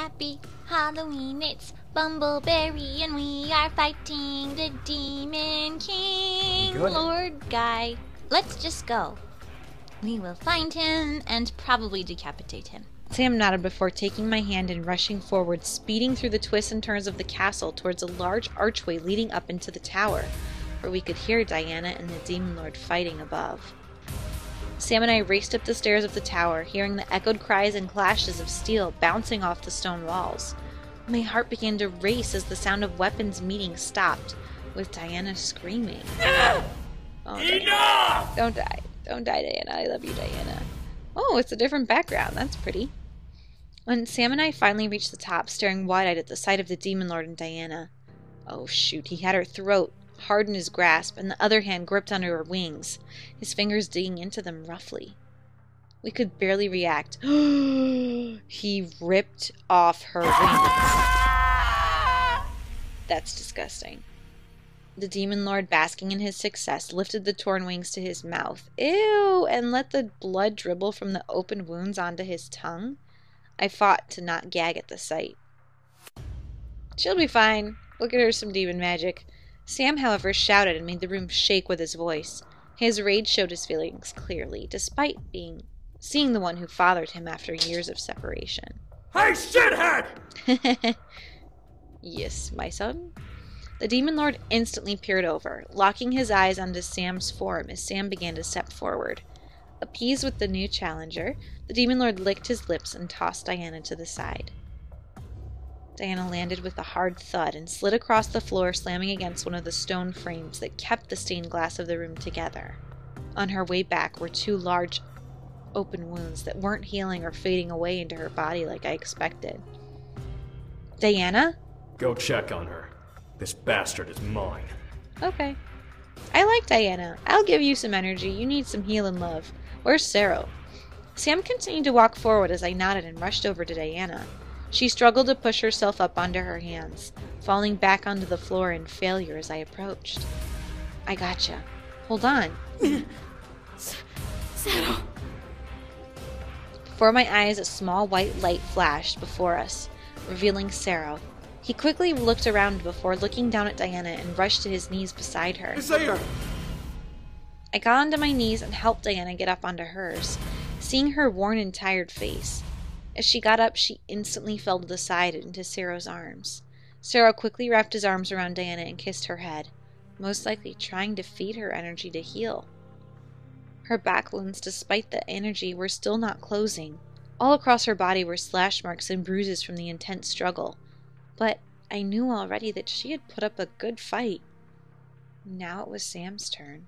Happy Halloween, it's Bumbleberry, and we are fighting the Demon King. Good. Lord Guy, let's just go. We will find him and probably decapitate him. Sam nodded before taking my hand and rushing forward, speeding through the twists and turns of the castle towards a large archway leading up into the tower, where we could hear Diana and the Demon Lord fighting above. Sam and I raced up the stairs of the tower, hearing the echoed cries and clashes of steel bouncing off the stone walls. My heart began to race as the sound of weapons meeting stopped, with Diana screaming. Oh, Diana. Don't die. Don't die, Diana. I love you, Diana. Oh, it's a different background. That's pretty. When Sam and I finally reached the top, staring wide-eyed at the sight of the Demon Lord and Diana. Oh, shoot. He had her throat hard in his grasp, and the other hand gripped onto her wings, his fingers digging into them roughly. We could barely react. He ripped off her wings. That's disgusting. The Demon Lord, basking in his success, lifted the torn wings to his mouth. Ew! And let the blood dribble from the open wounds onto his tongue. I fought to not gag at the sight. She'll be fine. We'll get her some demon magic. Sam, however, shouted and made the room shake with his voice. His rage showed his feelings clearly, despite seeing the one who fathered him after years of separation. Hey, shithead! Yes, my son? The Demon Lord instantly peered over, locking his eyes onto Sam's form as Sam began to step forward. Appeased with the new challenger, the Demon Lord licked his lips and tossed Diana to the side. Diana landed with a hard thud and slid across the floor, slamming against one of the stone frames that kept the stained glass of the room together. On her way back were two large open wounds that weren't healing or fading away into her body like I expected. Diana? Go check on her. This bastard is mine. Okay. I like Diana. I'll give you some energy. You need some healing love. Where's Sarah? Sam continued to walk forward as I nodded and rushed over to Diana. She struggled to push herself up onto her hands, falling back onto the floor in failure as I approached. I gotcha. Hold on. Sarah. Before my eyes, a small white light flashed before us, revealing Sarah. He quickly looked around before looking down at Diana and rushed to his knees beside her. Sarah! I got onto my knees and helped Diana get up onto hers, seeing her worn and tired face. As she got up, she instantly fell to the side into Sarah's arms. Sarah quickly wrapped his arms around Diana and kissed her head, most likely trying to feed her energy to heal. Her back wounds, despite the energy, were still not closing. All across her body were slash marks and bruises from the intense struggle. But I knew already that she had put up a good fight. Now it was Sam's turn.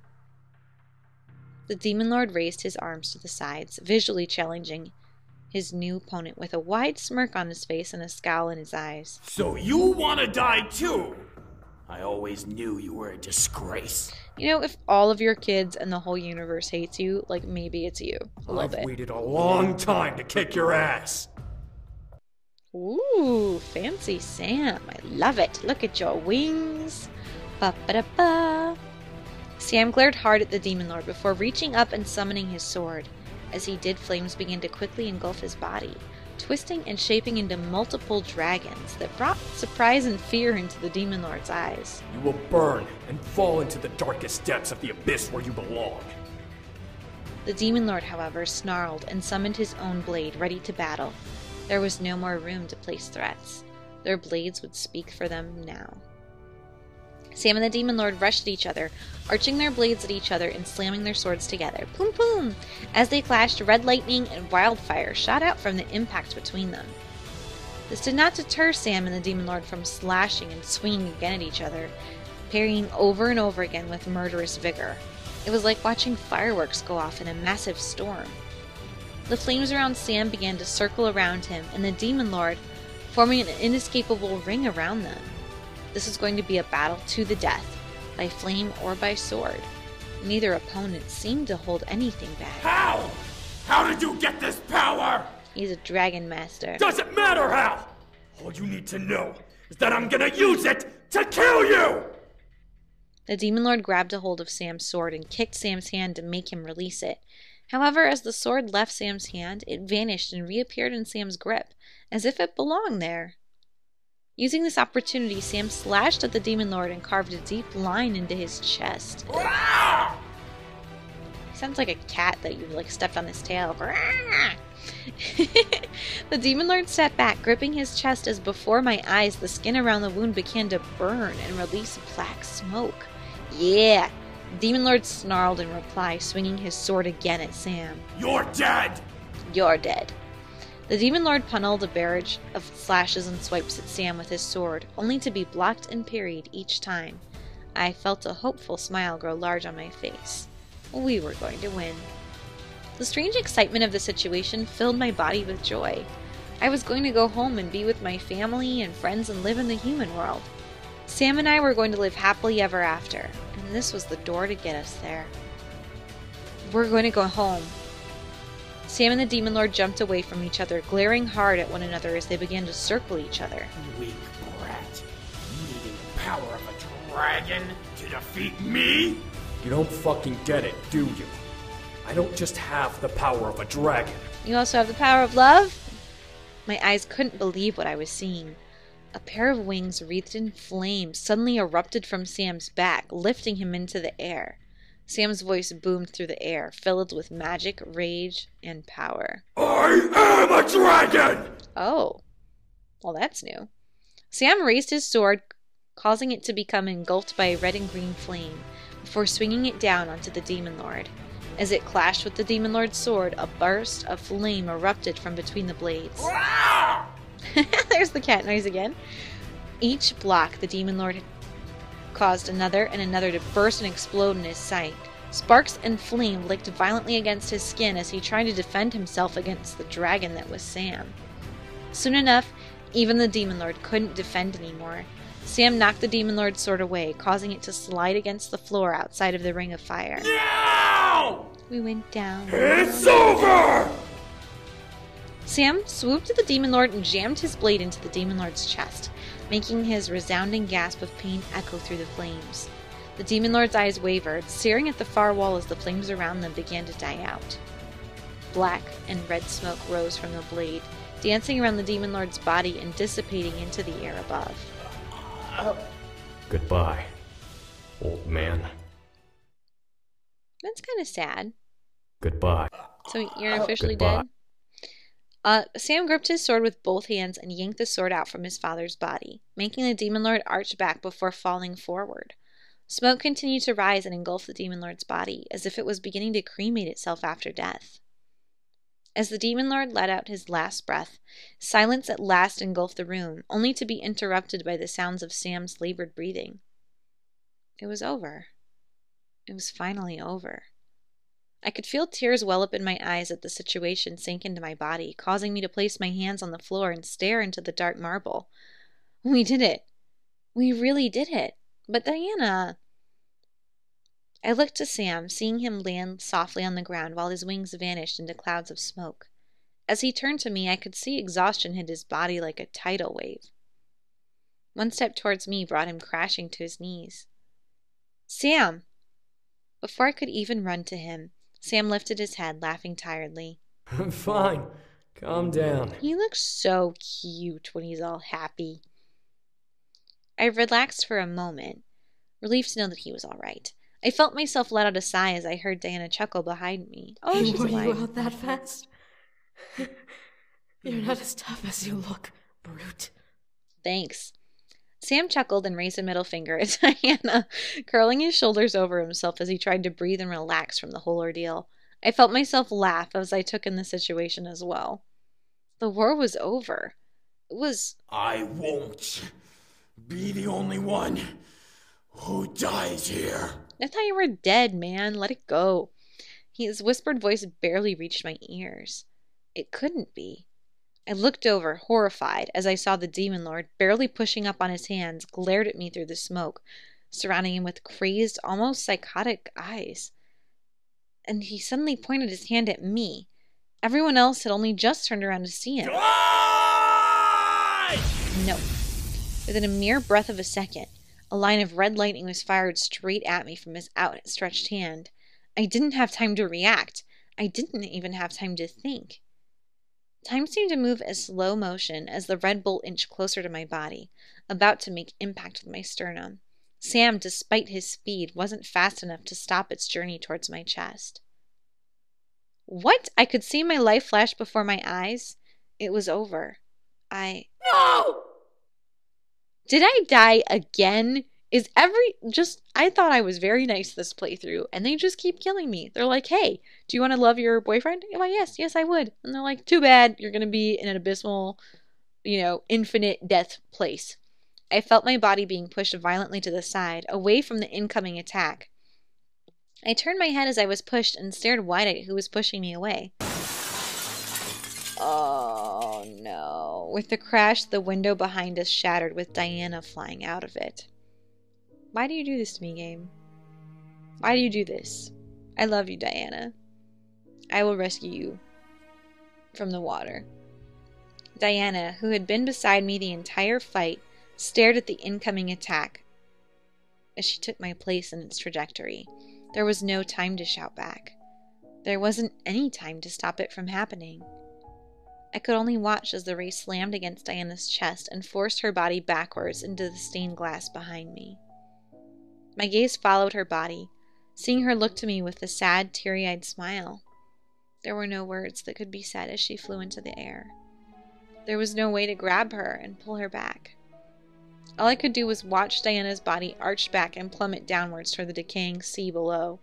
The Demon Lord raised his arms to the sides, visually challenging his new opponent with a wide smirk on his face and a scowl in his eyes. So you want to die too? I always knew you were a disgrace. You know, if all of your kids and the whole universe hates you, like, maybe it's you. A little bit. I've waited a long time to kick your ass. Ooh, fancy Sam. I love it. Look at your wings. Ba-ba-da-ba. Sam glared hard at the Demon Lord before reaching up and summoning his sword. As he did, flames began to quickly engulf his body, twisting and shaping into multiple dragons that brought surprise and fear into the Demon Lord's eyes. You will burn and fall into the darkest depths of the abyss where you belong. The Demon Lord, however, snarled and summoned his own blade, ready to battle. There was no more room to place threats. Their blades would speak for them now. Sam and the Demon Lord rushed at each other, arching their blades at each other and slamming their swords together. Boom, boom! As they clashed, red lightning and wildfire shot out from the impact between them. This did not deter Sam and the Demon Lord from slashing and swinging again at each other, parrying over and over again with murderous vigor. It was like watching fireworks go off in a massive storm. The flames around Sam began to circle around him, and the Demon Lord, forming an inescapable ring around them. This was going to be a battle to the death, by flame or by sword. Neither opponent seemed to hold anything back. How? How did you get this power? He's a dragon master. Doesn't matter how! All you need to know is that I'm gonna use it to kill you! The Demon Lord grabbed a hold of Sam's sword and kicked Sam's hand to make him release it. However, as the sword left Sam's hand, it vanished and reappeared in Sam's grip, as if it belonged there. Using this opportunity, Sam slashed at the Demon Lord and carved a deep line into his chest. He sounds like a cat that you stepped on his tail. The Demon Lord sat back, gripping his chest as before my eyes the skin around the wound began to burn and release black smoke. Yeah! Demon Lord snarled in reply, swinging his sword again at Sam. You're dead! You're dead. The Demon Lord pummelled a barrage of slashes and swipes at Sam with his sword, only to be blocked and parried each time. I felt a hopeful smile grow large on my face. We were going to win. The strange excitement of the situation filled my body with joy. I was going to go home and be with my family and friends and live in the human world. Sam and I were going to live happily ever after, and this was the door to get us there. We're going to go home. Sam and the Demon Lord jumped away from each other, glaring hard at one another as they began to circle each other. Weak brat. Needing the power of a dragon to defeat me? You don't fucking get it, do you? I don't just have the power of a dragon. You also have the power of love? My eyes couldn't believe what I was seeing. A pair of wings wreathed in flame suddenly erupted from Sam's back, lifting him into the air. Sam's voice boomed through the air, filled with magic, rage, and power. I am a dragon! Oh. Well, that's new. Sam raised his sword, causing it to become engulfed by a red and green flame, before swinging it down onto the Demon Lord. As it clashed with the Demon Lord's sword, a burst of flame erupted from between the blades. There's the cat noise again. Each block, the Demon Lord had caused another and another to burst and explode in his sight. Sparks and flame licked violently against his skin as he tried to defend himself against the dragon that was Sam. Soon enough, even the Demon Lord couldn't defend anymore. Sam knocked the Demon Lord's sword away, causing it to slide against the floor outside of the ring of fire. No! We went down. It's over! Sam swooped at the Demon Lord and jammed his blade into the Demon Lord's chest, making his resounding gasp of pain echo through the flames. The Demon Lord's eyes wavered, staring at the far wall as the flames around them began to die out. Black and red smoke rose from the blade, dancing around the Demon Lord's body and dissipating into the air above. Goodbye, old man. That's kind of sad. Goodbye. So you're officially Goodbye. dead? Sam gripped his sword with both hands and yanked the sword out from his father's body, making the Demon Lord arch back before falling forward. Smoke continued to rise and engulf the Demon Lord's body, as if it was beginning to cremate itself after death. As the Demon Lord let out his last breath, silence at last engulfed the room, only to be interrupted by the sounds of Sam's labored breathing. It was over. It was finally over. I could feel tears well up in my eyes as the situation sank into my body, causing me to place my hands on the floor and stare into the dark marble. We did it. We really did it. But Diana... I looked to Sam, seeing him land softly on the ground while his wings vanished into clouds of smoke. As he turned to me, I could see exhaustion hit his body like a tidal wave. One step towards me brought him crashing to his knees. Sam! Before I could even run to him, Sam lifted his head, laughing tiredly. I'm fine. Calm down. He looks so cute when he's all happy. I relaxed for a moment, relieved to know that he was all right. I felt myself let out a sigh as I heard Diana chuckle behind me. Oh, she's alive. Were you out that fast? You're not as tough as you look, brute. Thanks. Sam chuckled and raised a middle finger at Diana, curling his shoulders over himself as he tried to breathe and relax from the whole ordeal. I felt myself laugh as I took in the situation as well. The war was over. It was... I won't be the only one who dies here. I thought you were dead, man. Let it go. His whispered voice barely reached my ears. It couldn't be. I looked over, horrified, as I saw the Demon Lord, barely pushing up on his hands, glared at me through the smoke, surrounding him with crazed, almost psychotic eyes. And he suddenly pointed his hand at me. Everyone else had only just turned around to see him. Die! No. Within a mere breath of a second, a line of red lightning was fired straight at me from his outstretched hand. I didn't have time to react. I didn't even have time to think. Time seemed to move as slow motion as the red bolt inched closer to my body, about to make impact with my sternum. Sam, despite his speed, wasn't fast enough to stop its journey towards my chest. What? I could see my life flash before my eyes. It was over. No! Did I die again? I thought I was very nice this playthrough, and they just keep killing me. They're like, hey, do you want to love your boyfriend? I'm like, yes, I would. And they're like, too bad, you're going to be in an abysmal, infinite death place. I felt my body being pushed violently to the side, away from the incoming attack. I turned my head as I was pushed and stared wide at who was pushing me away. Oh, no. With the crash, the window behind us shattered with Diana flying out of it. Why do you do this to me, game? Why do you do this? I love you, Diana. I will rescue you from the water. Diana, who had been beside me the entire fight, stared at the incoming attack as she took my place in its trajectory. There was no time to shout back. There wasn't any time to stop it from happening. I could only watch as the ray slammed against Diana's chest and forced her body backwards into the stained glass behind me. My gaze followed her body, seeing her look to me with a sad, teary-eyed smile. There were no words that could be said as she flew into the air. There was no way to grab her and pull her back. All I could do was watch Diana's body arch back and plummet downwards toward the decaying sea below.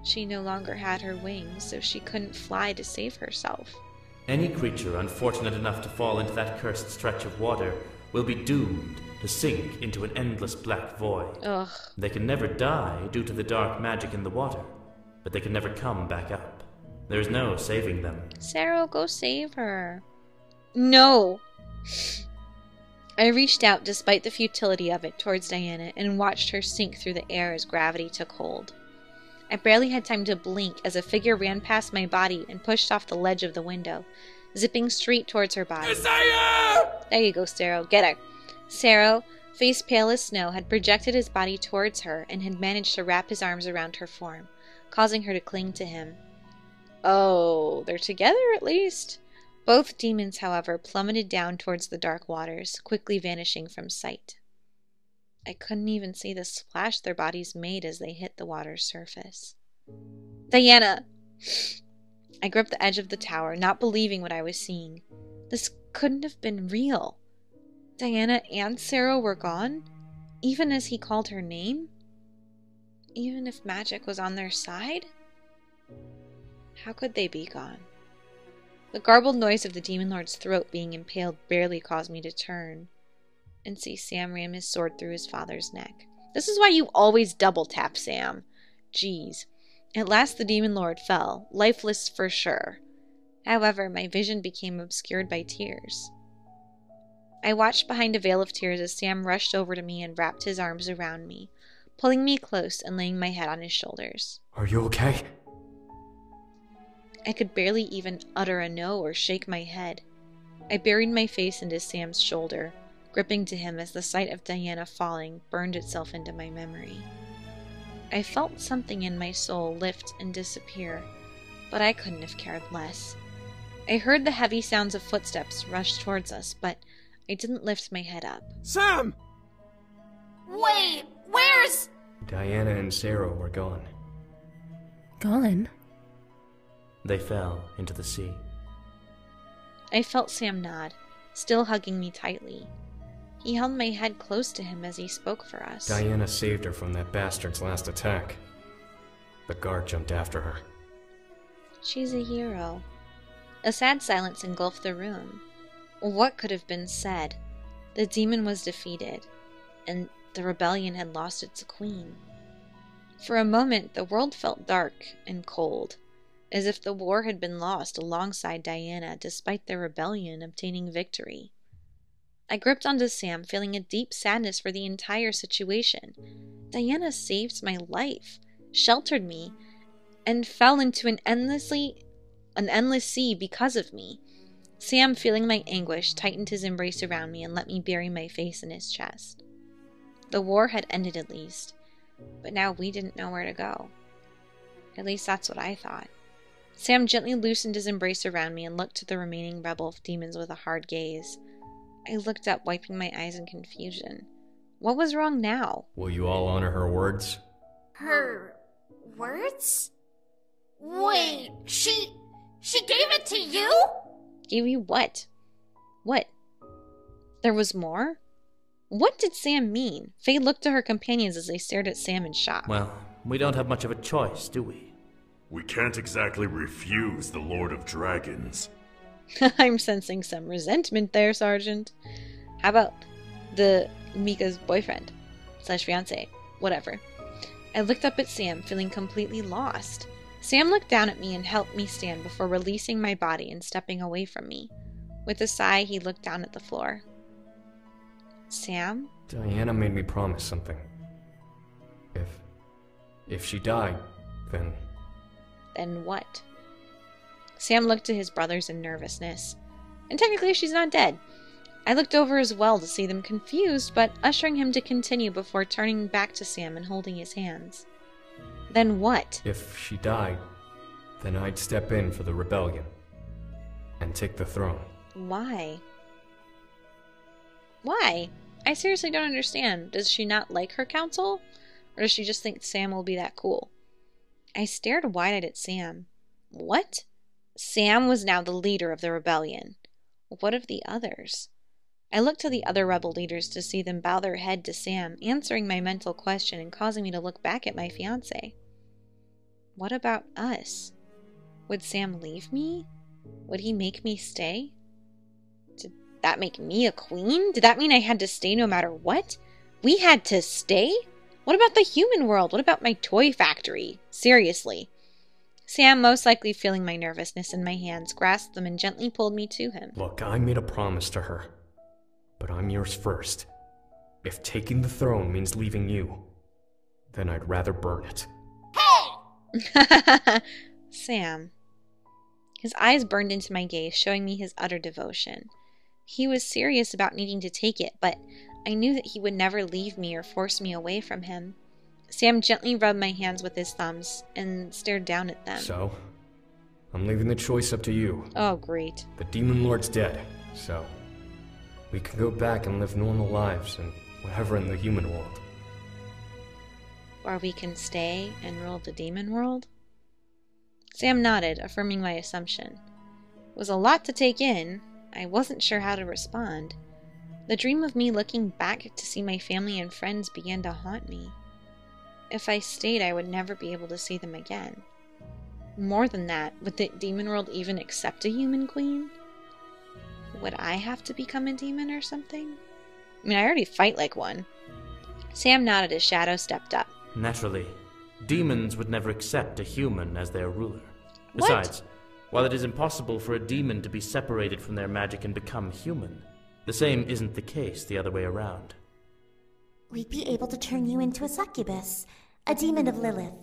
She no longer had her wings, so she couldn't fly to save herself. Any creature unfortunate enough to fall into that cursed stretch of water will be doomed to sink into an endless black void. Ugh. They can never die due to the dark magic in the water, but they can never come back up. There's no saving them. Sarah, go save her. No! I reached out despite the futility of it towards Diana and watched her sink through the air as gravity took hold. I barely had time to blink as a figure ran past my body and pushed off the ledge of the window, zipping straight towards her body. Isaiah! There you go, Sarah. Get her. Sarah, face pale as snow, had projected his body towards her and had managed to wrap his arms around her form, causing her to cling to him. Oh, they're together at least. Both demons, however, plummeted down towards the dark waters, quickly vanishing from sight. I couldn't even see the splash their bodies made as they hit the water's surface. Diana! I gripped the edge of the tower, not believing what I was seeing. This couldn't have been real. Diana and Sarah were gone, even as he called her name? Even if magic was on their side? How could they be gone? The garbled noise of the Demon Lord's throat being impaled barely caused me to turn and see Sam ram his sword through his father's neck. This is why you always double tap, Sam. Jeez. At last the Demon Lord fell, lifeless for sure. However, my vision became obscured by tears. I watched behind a veil of tears as Sam rushed over to me and wrapped his arms around me, pulling me close and laying my head on his shoulders. Are you okay? I could barely even utter a no or shake my head. I buried my face into Sam's shoulder, gripping to him as the sight of Diana falling burned itself into my memory. I felt something in my soul lift and disappear, but I couldn't have cared less. I heard the heavy sounds of footsteps rush towards us, but I didn't lift my head up. Sam! Wait, where's... Diana and Sarah were gone. Gone? They fell into the sea. I felt Sam nod, still hugging me tightly. He held my head close to him as he spoke for us. Diana saved her from that bastard's last attack. The guard jumped after her. She's a hero. A sad silence engulfed the room. What could have been said? The demon was defeated, and the rebellion had lost its queen. For a moment, the world felt dark and cold, as if the war had been lost alongside Diana despite their rebellion obtaining victory. I gripped onto Sam, feeling a deep sadness for the entire situation. Diana saved my life, sheltered me, and fell into an endless sea because of me. Sam, feeling my anguish, tightened his embrace around me and let me bury my face in his chest. The war had ended at least, but now we didn't know where to go. At least that's what I thought. Sam gently loosened his embrace around me and looked to the remaining rebel demons with a hard gaze. I looked up, wiping my eyes in confusion. What was wrong now? Will you all honor her words? Her words? Wait, she gave it to you? Gave you what? What? There was more? What did Sam mean? Faye looked to her companions as they stared at Sam in shock. Well, we don't have much of a choice, do we? We can't exactly refuse the Lord of Dragons. I'm sensing some resentment there, Sergeant. How about the Mika's boyfriend / fiance? Whatever. I looked up at Sam, feeling completely lost. Sam looked down at me and helped me stand before releasing my body and stepping away from me. With a sigh, he looked down at the floor. Sam? Diana made me promise something. If she died, then... Then what? Sam looked to his brothers in nervousness. And technically she's not dead. I looked over as well to see them confused, but ushering him to continue before turning back to Sam and holding his hands. Then what? If she died, then I'd step in for the rebellion and take the throne. Why? Why? I seriously don't understand. Does she not like her council? Or does she just think Sam will be that cool? I stared wide-eyed at Sam. What? Sam was now the leader of the rebellion. What of the others? I looked to the other rebel leaders to see them bow their head to Sam, answering my mental question and causing me to look back at my fiancé. What about us? Would Sam leave me? Would he make me stay? Did that make me a queen? Did that mean I had to stay no matter what? We had to stay? What about the human world? What about my toy factory? Seriously. Sam, most likely feeling my nervousness in my hands, grasped them and gently pulled me to him. Look, I made a promise to her, but I'm yours first. If taking the throne means leaving you, then I'd rather burn it. Sam. His eyes burned into my gaze, showing me his utter devotion. He was serious about needing to take it, but I knew that he would never leave me or force me away from him. Sam gently rubbed my hands with his thumbs and stared down at them. So, I'm leaving the choice up to you. Oh, great. The Demon Lord's dead, so we can go back and live normal lives and whatever in the human world. Or we can stay and rule the demon world? Sam nodded, affirming my assumption. It was a lot to take in. I wasn't sure how to respond. The dream of me looking back to see my family and friends began to haunt me. If I stayed, I would never be able to see them again. More than that, would the demon world even accept a human queen? Would I have to become a demon or something? I mean, I already fight like one. Sam nodded as Shadow stepped up. Naturally, demons would never accept a human as their ruler. What? Besides, while it is impossible for a demon to be separated from their magic and become human, the same isn't the case the other way around. We'd be able to turn you into a succubus, a demon of Lilith,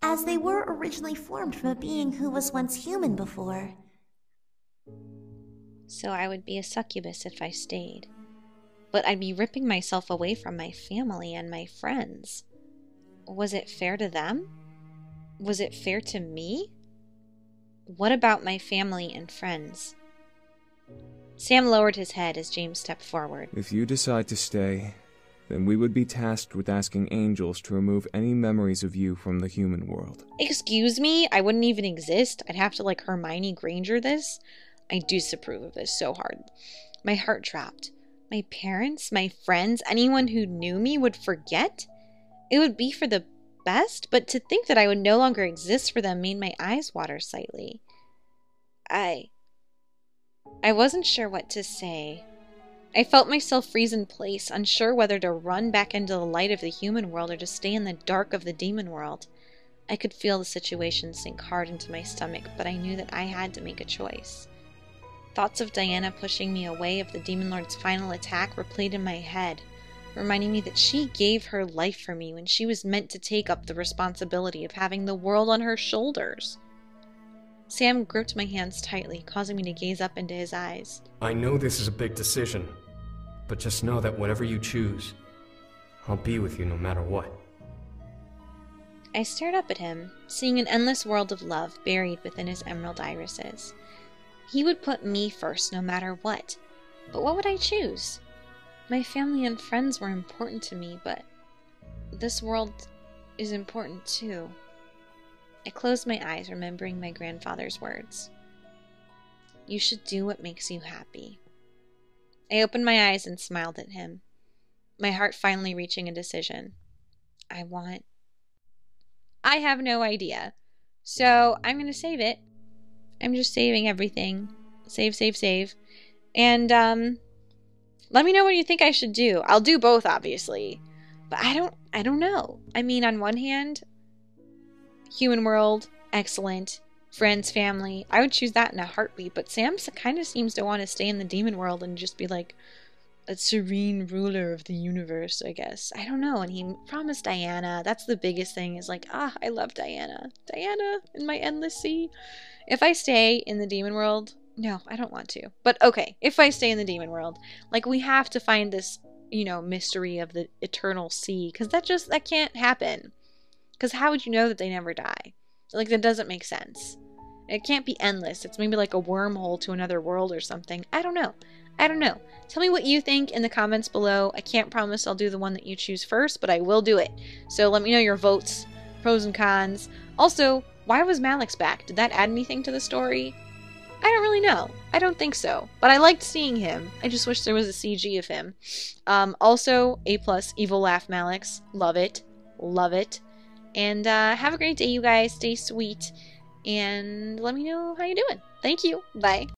as they were originally formed from a being who was once human before. So I would be a succubus if I stayed. But I'd be ripping myself away from my family and my friends. Was it fair to them? Was it fair to me? What about my family and friends? Sam lowered his head as James stepped forward. If you decide to stay, then we would be tasked with asking angels to remove any memories of you from the human world. Excuse me? I wouldn't even exist? I'd have to like Hermione Granger this? I disapprove of this so hard. My heart dropped. My parents, my friends, anyone who knew me would forget? It would be for the best, but to think that I would no longer exist for them made my eyes water slightly. I wasn't sure what to say. I felt myself freeze in place, unsure whether to run back into the light of the human world or to stay in the dark of the demon world. I could feel the situation sink hard into my stomach, but I knew that I had to make a choice. Thoughts of Diana pushing me away of the Demon Lord's final attack replayed in my head, reminding me that she gave her life for me when she was meant to take up the responsibility of having the world on her shoulders. Sam gripped my hands tightly, causing me to gaze up into his eyes. I know this is a big decision, but just know that whatever you choose, I'll be with you no matter what. I stared up at him, seeing an endless world of love buried within his emerald irises. He would put me first no matter what. But what would I choose? My family and friends were important to me, but this world is important too. I closed my eyes, remembering my grandfather's words. You should do what makes you happy. I opened my eyes and smiled at him, my heart finally reaching a decision. I have no idea. So I'm going to save it. I'm just saving everything. Save, save, save. And let me know what you think I should do. I'll do both, obviously. But I don't know. I mean, on one hand, human world, excellent. Friends, family. I would choose that in a heartbeat. But Sam kind of seems to want to stay in the demon world and just be like a serene ruler of the universe, I guess. I don't know. And he promised Diana. That's the biggest thing, is like, I love Diana. Diana in my endless sea. If I stay in the demon world, no, I don't want to. But okay, if I stay in the demon world, like, we have to find this, mystery of the eternal sea. Because that can't happen. Because how would you know that they never die? Like, that doesn't make sense. It can't be endless. It's maybe like a wormhole to another world or something. I don't know. Tell me what you think in the comments below. I can't promise I'll do the one that you choose first, but I will do it. So let me know your votes, pros and cons. Also, why was Malix back? Did that add anything to the story? I don't really know. I don't think so. But I liked seeing him. I just wish there was a CG of him. Also, A+, Evil Laugh Malix. Love it. Love it. And have a great day, you guys. Stay sweet. And let me know how you're doing. Thank you. Bye.